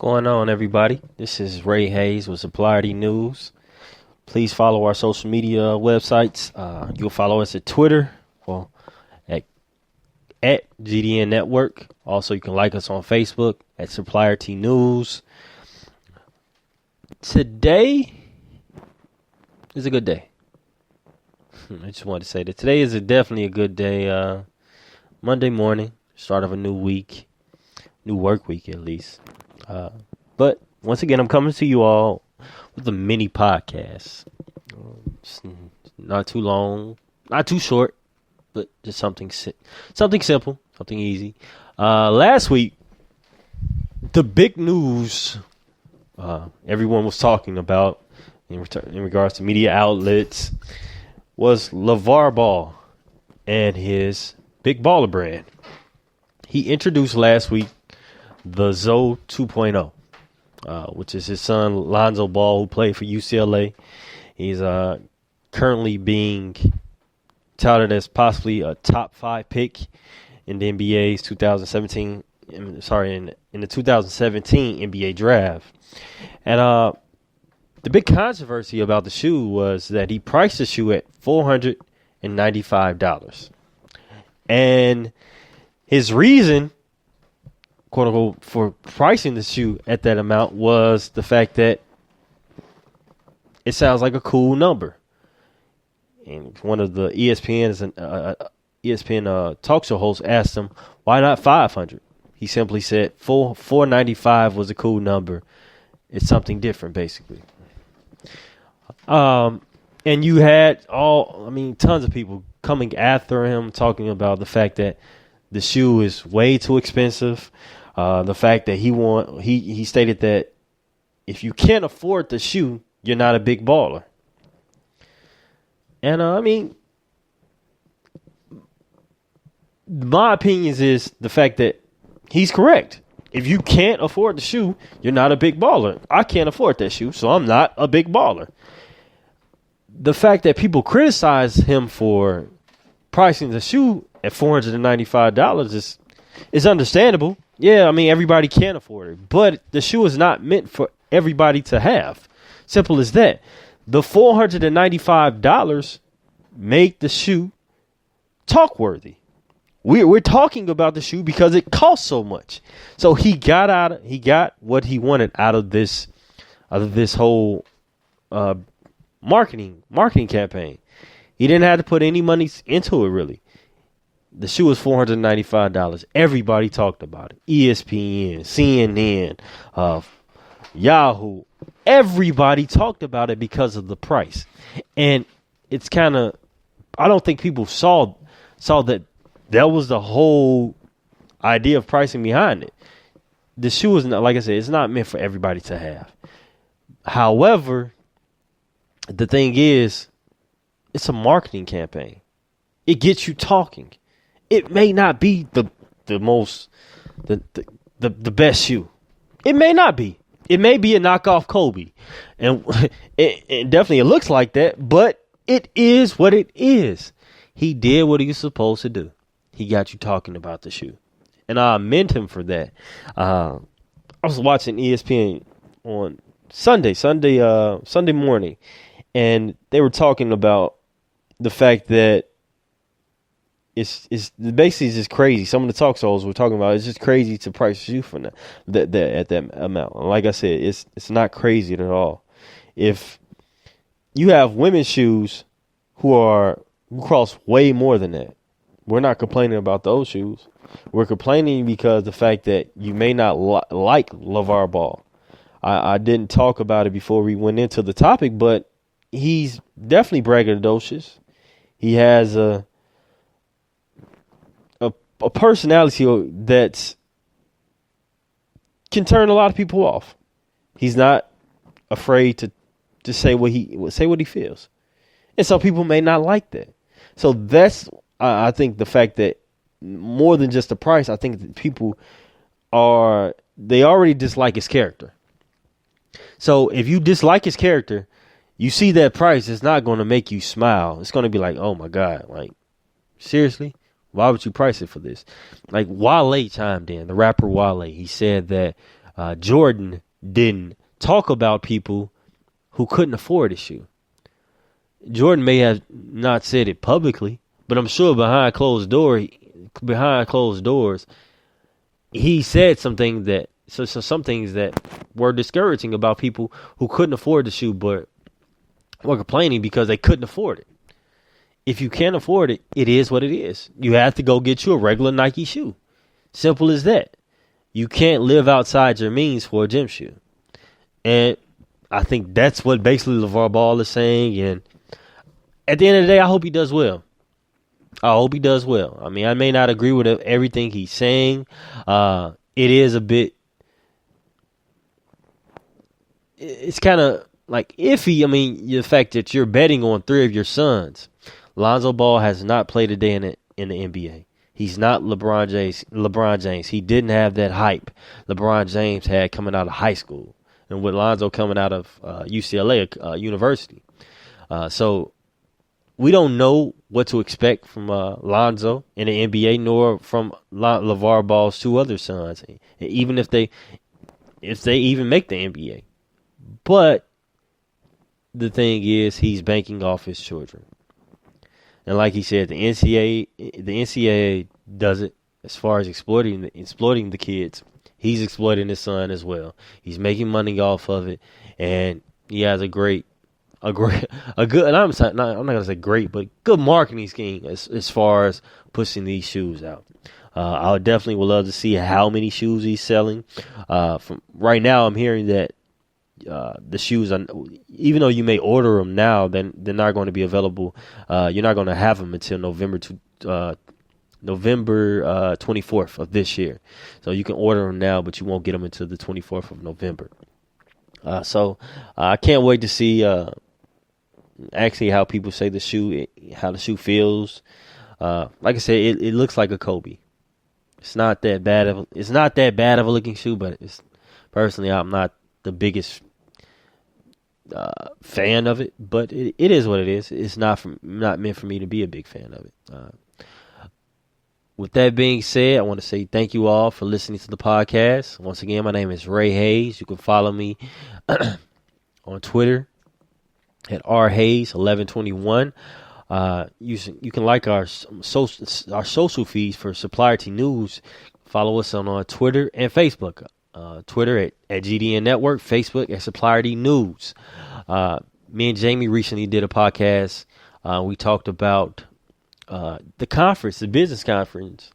Going on, everybody? This is Ray Hayes with Supplier News. Please follow our social media websites. You'll follow us at Twitter or at GDN Network. Also, you can like us on Facebook at Supplier News. Today is a good day. I just wanted to say that today is definitely a good day. Monday morning, start of a new week, new work week at least. But once again, I'm coming to you all with a mini podcast. It's not too long, not too short, but just something simple, something easy. Last week, the big news everyone was talking about in regards to media outlets was Lavar Ball and his Big Baller brand. He introduced last week the Zo 2.0, which is his son Lonzo Ball, who played for UCLA. He's currently being touted as possibly a top 5 pick in the NBA's 2017. In the 2017 NBA draft. And the big controversy about the shoe was that he priced the shoe at $495. And his reason, quote unquote, for pricing the shoe at that amount was the fact that it sounds like a cool number. And one of the ESPN talk show hosts asked him, why not 500? He simply said $495 was a cool number. It's something different, basically. And you had tons of people coming after him, talking about the fact that the shoe is way too expensive. The fact that he stated that if you can't afford the shoe, you're not a big baller. And my opinion is the fact that he's correct. If you can't afford the shoe, you're not a big baller. I can't afford that shoe, so I'm not a big baller. The fact that people criticize him for pricing the shoe at $495 is understandable. Yeah, everybody can't afford it. But the shoe is not meant for everybody to have. Simple as that. The $495 make the shoe talk worthy. We're talking about the shoe because it costs so much. So he got what he wanted out of this whole marketing campaign. He didn't have to put any money into it, really. The shoe was $495. Everybody talked about it. ESPN, CNN, Yahoo. Everybody talked about it because of the price. And it's kind of, I don't think people saw that was the whole idea of pricing behind it. The shoe is not, like I said, it's not meant for everybody to have. However, the thing is, it's a marketing campaign. It gets you talking. It may not be the best shoe. It may not be. It may be a knockoff Kobe. And it definitely looks like that, but it is what it is. He did what he was supposed to do. He got you talking about the shoe. And I commend him for that. I was watching ESPN on Sunday morning, and they were talking about the fact that it's basically just crazy. Some of the talk shows were talking about it's just crazy to price a shoe for that at that amount. And like I said, it's not crazy at all. If you have women's shoes who cost way more than that, we're not complaining about those shoes. We're complaining because the fact that you may not like Lavar Ball. I didn't talk about it before we went into the topic, but he's definitely braggadocious. He has a personality that can turn a lot of people off. He's not afraid to say what he feels, and some people may not like that. So that's, I think, the fact that more than just the price, I think that people they already dislike his character. So if you dislike his character, you see that price, it's not going to make you smile. It's going to be like, oh my God, like, seriously? Why would you price it for this? Like Wale chimed in, the rapper Wale. He said that Jordan didn't talk about people who couldn't afford a shoe. Jordan may have not said it publicly, but I'm sure behind closed doors, he said something that some things that were discouraging about people who couldn't afford the shoe, but were complaining because they couldn't afford it. If you can't afford it, it is what it is. You have to go get you a regular Nike shoe. Simple as that. You can't live outside your means for a gym shoe. And I think that's what basically LaVar Ball is saying. And at the end of the day, I hope he does well. I hope he does well. I mean, I may not agree with everything he's saying. It is a bit... It's kind of like iffy. I mean, the fact that you're betting on 3 of your sons. Lonzo Ball has not played a day in the NBA. He's not LeBron James. He didn't have that hype LeBron James had coming out of high school, and with Lonzo coming out of UCLA University. So we don't know what to expect from Lonzo in the NBA, nor from LaVar Ball's 2 other sons, even if they even make the NBA. But the thing is, he's banking off his children. And like he said, the NCAA does it as far as exploiting the kids. He's exploiting his son as well. He's making money off of it, and he has a good, and I'm not gonna say great, but good marketing scheme as far as pushing these shoes out. I definitely would love to see how many shoes he's selling. From right now, I'm hearing that the shoes are, even though you may order them now, then they're not going to be available. You're not going to have them until November 24th of this year. So you can order them now, but you won't get them until the 24th of November. So I can't wait to see actually how people say how the shoe feels. Like I said, it looks like a Kobe. It's not that bad of a looking shoe, but personally, I'm not the biggest fan of it, but it is what it is. It's not meant for me to be a big fan of it. With that being said, I want to say thank you all for listening to the podcast. Once again, my name is Ray Hayes. You can follow me on Twitter at rhayes1121. You can like our social feeds for Supplierty News. Follow us on Twitter and Facebook. Twitter at GDN Network, Facebook at Supplierty News. Me and Jamie recently did a podcast. We talked about the business conference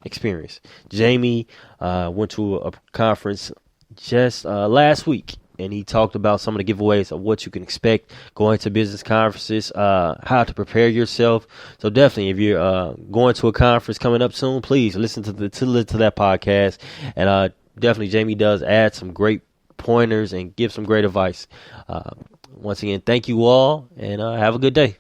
experience. Jamie went to a conference just last week, and he talked about some of the giveaways of what you can expect going to business conferences, how to prepare yourself. So definitely, if you're going to a conference coming up soon, please listen to that podcast. And definitely, Jamie does add some great pointers and give some great advice. Once again, thank you all, and have a good day.